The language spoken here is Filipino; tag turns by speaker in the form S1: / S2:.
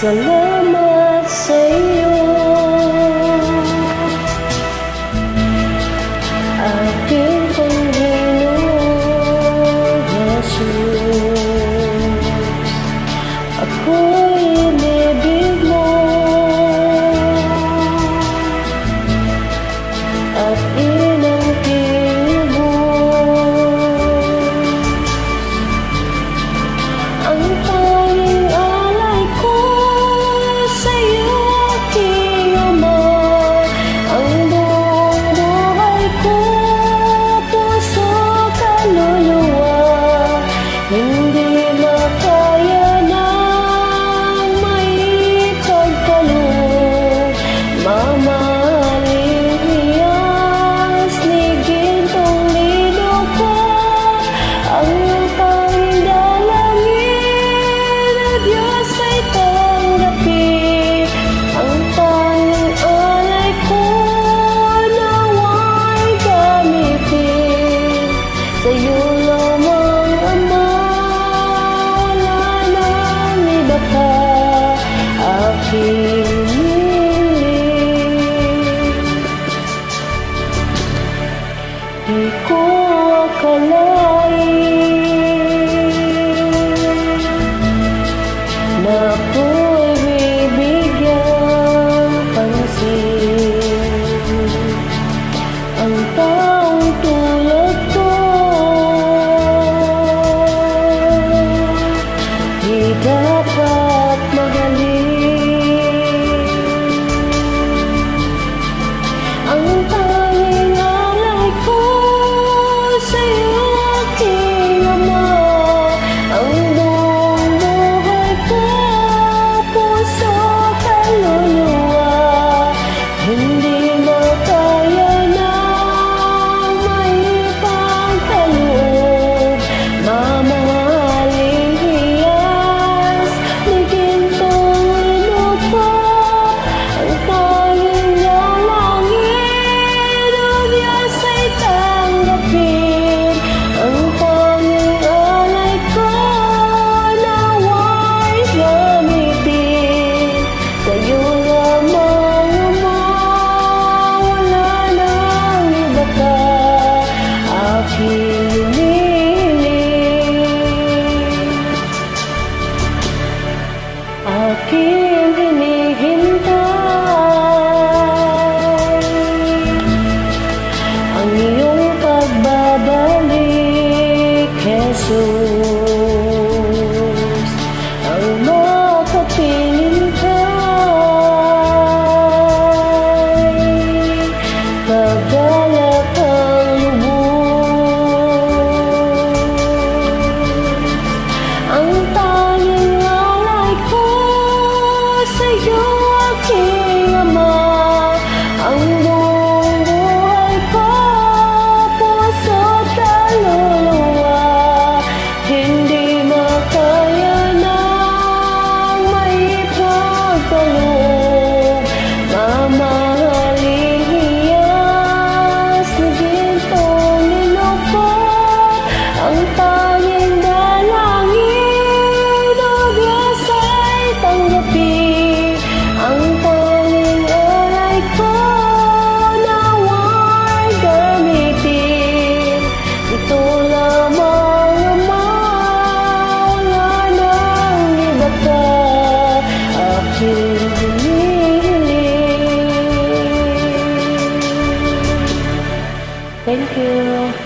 S1: Salamat sa iyo, aking Panginoong Jesus. Ako'y inibig mo at inangkin mo ang tanging alay ko sa'yo, aking Ama. Ang buong buhay ko, puso, kaluluwa, hindi makaya nang maipagkaloob. Mamahaling hiyas ni gintong lido ko, ang tanging dalangin na Diyos ay tanggapin. Ang tanging alay ko nawa'y gamitin sa'yo lamang, Ama. Wala nang iba pa aking di ko akalain na ako'y bibigyan pansin. Ang taong tulad ko di dapat mahalin. Ang tanging alay ko sa'yo, aking Ama. Ang buong buhay ko, puso, kaluluwa, hindi makaya nang maipagkaloob. Mamahaling hiyas ni gintong lido ko, ang tanging dalangin o Diyos ay tanggapin. Ang tanging alay ko nawa'y gamitin sa'yo lamang, Ama. Wala nang iba pa aking hinihiling, aking hinihintay ang iyong pagbabalik, Jesus. Ang makapiling ka'y kagalak ang lubos. Ang tanging alay ko sa'yo, aking Ama. Ang buong buhay ko, puso, kaluluwa, hindi makaya nang maipagkaloob. Mamahaling hiyas ni gintong lido ko, ang tanging dalangin o Diyos ay tanggapin. Ang tanging alay ko nawa'y gamitin. Ito lamang, Ama. Wala nang iba pa aking hinihiling. Thank you.